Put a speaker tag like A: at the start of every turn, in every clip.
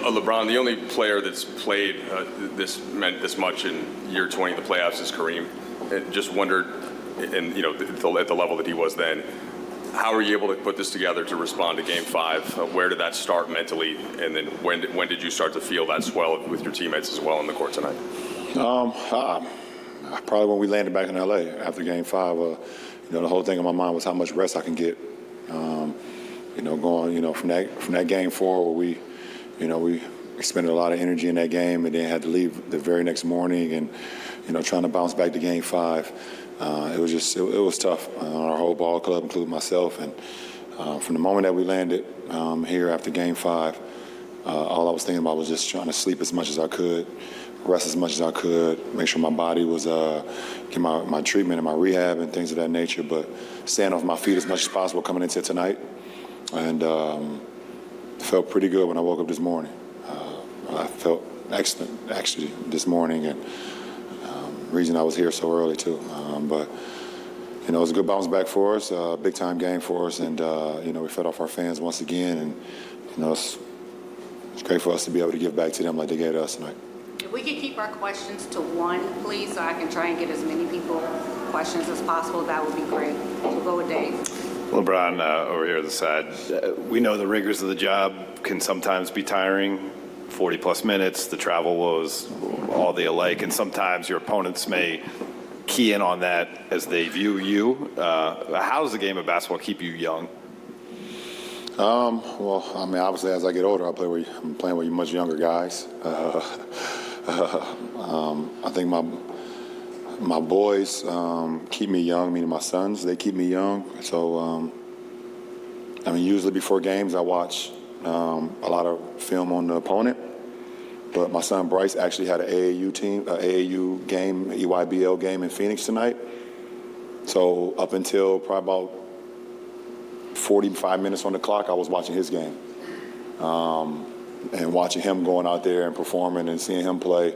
A: LeBron, the only player that's played meant this much in year 20 in the playoffs is Kareem. And just wondered, and at the level that he was then, how are you able to put this together to respond to Game 5? Where did that start mentally, and then when did you start to feel that swell with your teammates as well on the court tonight?
B: Probably when we landed back in LA after Game 5. The whole thing in my mind was how much rest I can get. Going from that Game 4 where we expended a lot of energy in that game and then had to leave the very next morning and trying to bounce back to Game 5. It was tough on our whole ball club, including myself. And from the moment that we landed here after Game 5, all I was thinking about was just trying to sleep as much as I could, rest as much as I could, make sure my body was get my treatment and my rehab and things of that nature, but staying off my feet as much as possible coming into tonight. And felt pretty good when I woke up this morning. I felt excellent, actually, this morning, and reason I was here so early, too. But it was a good bounce back for us, big-time game for us, and, we fed off our fans once again, and, it's great for us to be able to give back to them like they gave to us tonight.
C: If we could keep our questions to one, please, so I can try and get as many people questions as possible, that would be great. We'll go with Dave.
D: LeBron, over here on the side, we know the rigors of the job can sometimes be tiring, 40-plus minutes, the travel woes, all the alike, and sometimes your opponents may key in on that as they view you. How does the game of basketball keep you young?
B: Obviously, as I get older, I'm playing with much younger guys. I think my boys keep me young, meaning my sons, they keep me young. So, usually before games, I watch a lot of film on the opponent. But my son Bryce actually had an AAU game, EYBL game in Phoenix tonight. So up until probably about 45 minutes on the clock, I was watching his game. And watching him going out there and performing and seeing him play,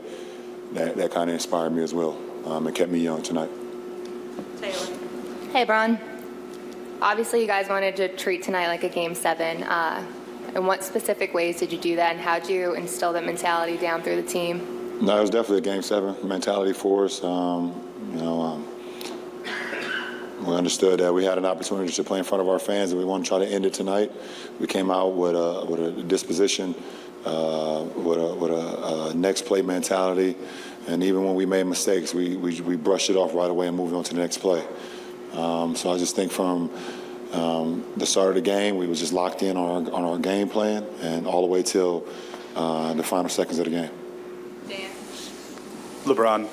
B: that kind of inspired me as well. It kept me young tonight.
C: Taylor.
E: Hey, Bron. Obviously, you guys wanted to treat tonight like a Game 7. In what specific ways did you do that, and how did you instill that mentality down through the team?
B: No, it was definitely a Game 7 mentality for us. We understood that we had an opportunity to play in front of our fans, and we want to try to end it tonight. We came out with a disposition, with a next play mentality, and even when we made mistakes, we brushed it off right away and moved on to the next play. So I just think from the start of the game, we was just locked in on our game plan, and all the way till the final seconds of the game.
C: Dan.
F: LeBron,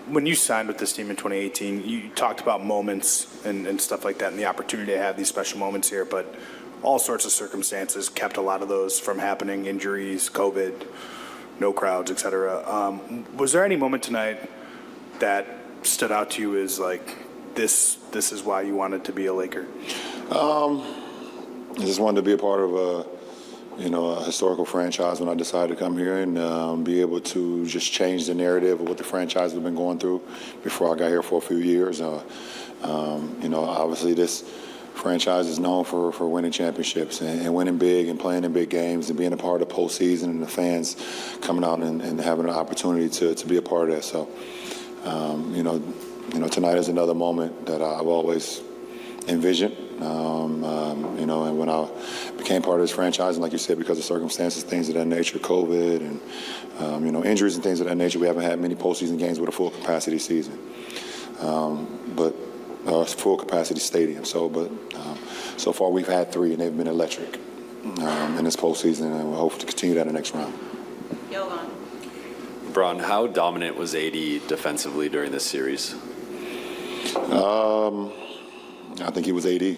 F: when you signed with this team in 2018, you talked about moments and stuff like that and the opportunity to have these special moments here, but all sorts of circumstances kept a lot of those from happening, injuries, COVID, no crowds, et cetera. Was there any moment tonight that stood out to you as like, this is why you wanted to be a Laker?
B: I just wanted to be a part of a historical franchise when I decided to come here and be able to just change the narrative of what the franchise has been going through before I got here for a few years. Obviously this franchise is known for winning championships and winning big and playing in big games and being a part of the postseason and the fans coming out and having an opportunity to be a part of that. So, tonight is another moment that I've always envisioned. And when I became part of this franchise, and like you said, because of circumstances, things of that nature, COVID, and injuries and things of that nature, we haven't had many postseason games with a full capacity season, but full capacity stadium. So far we've had 3, and they've been electric in this postseason, and we hope to continue that in the next round.
C: Yolan.
G: LeBron, how dominant was AD defensively during this series?
B: I think he was AD.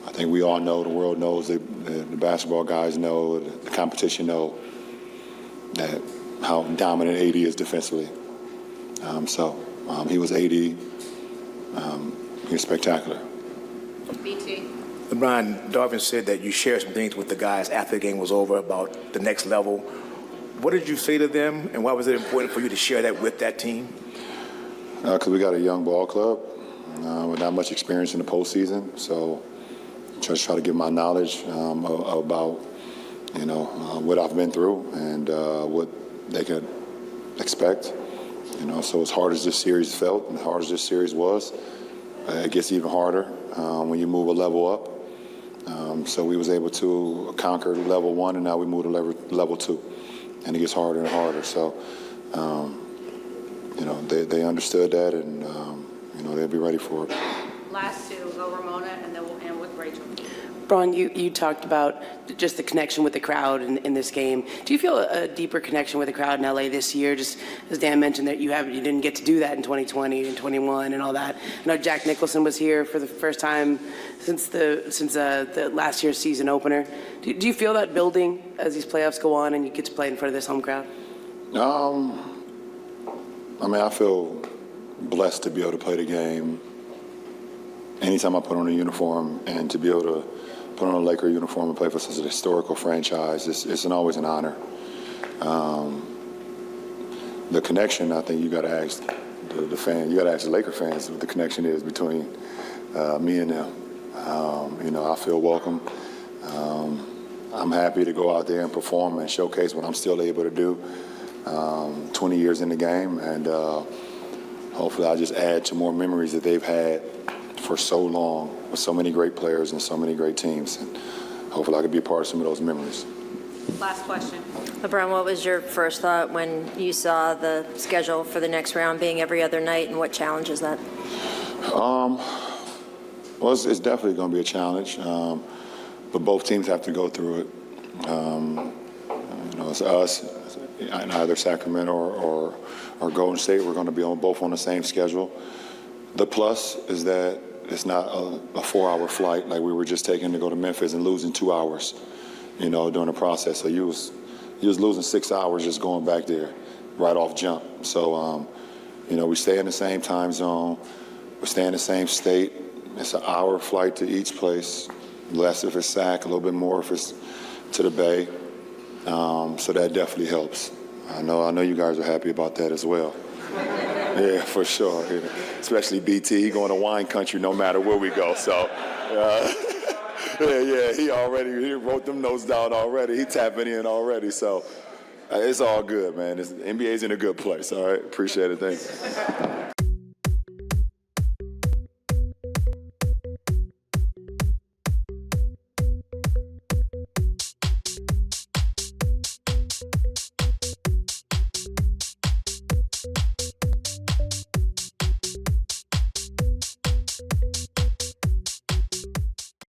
B: I think we all know, the world knows, the basketball guys know, the competition know that how dominant AD is defensively. He was AD. He was spectacular.
C: BT.
H: LeBron, Darvin said that you shared some things with the guys after the game was over about the next level. What did you say to them, and why was it important for you to share that with that team?
B: Because we got a young ball club with not much experience in the postseason. So, just try to give my knowledge about, what I've been through and what they could expect. So as hard as this series felt and as hard as this series was, it gets even harder when you move a level up. So we was able to conquer level 1, and now we move to level 2, and it gets harder and harder. So, they understood that, and they'll be ready for it.
C: Last two, go Ramona, and then we'll end with Rachel.
I: Bron, you talked about just the connection with the crowd in this game. Do you feel a deeper connection with the crowd in LA this year? Just as Dan mentioned that you didn't get to do that in 2020 and 21 and all that. I know Jack Nicholson was here for the first time since the last year's season opener. Do you feel that building as these playoffs go on and you get to play in front of this home crowd?
B: I feel blessed to be able to play the game anytime I put on a uniform, and to be able to put on a Laker uniform and play for such a historical franchise, it's always an honor. The connection, I think you got to ask the fan, you got to ask the Laker fans what the connection is between me and them. I feel welcome. I'm happy to go out there and perform and showcase what I'm still able to do 20 years in the game, and hopefully I'll just add to more memories that they've had for so long with so many great players and so many great teams, and hopefully I could be a part of some of those memories.
C: Last question.
J: LeBron, what was your first thought when you saw the schedule for the next round being every other night, and what challenge is that?
B: Well, it's definitely going to be a challenge, but both teams have to go through it. It's us, in either Sacramento or Golden State. We're going to be both on the same schedule. The plus is that it's not a 4-hour flight like we were just taking to go to Memphis and losing 2 hours, during the process. So you was losing 6 hours just going back there right off jump. So, we stay in the same time zone. We stay in the same state. It's an hour flight to each place, less if it's SAC, a little bit more if it's to the Bay. So that definitely helps. I know you guys are happy about that as well. Yeah, for sure. Yeah. Especially BT, he going to wine country no matter where we go. So, he wrote them notes down already. He tapping in already. So, it's all good, man. NBA's in a good place. All right, appreciate it. Thanks.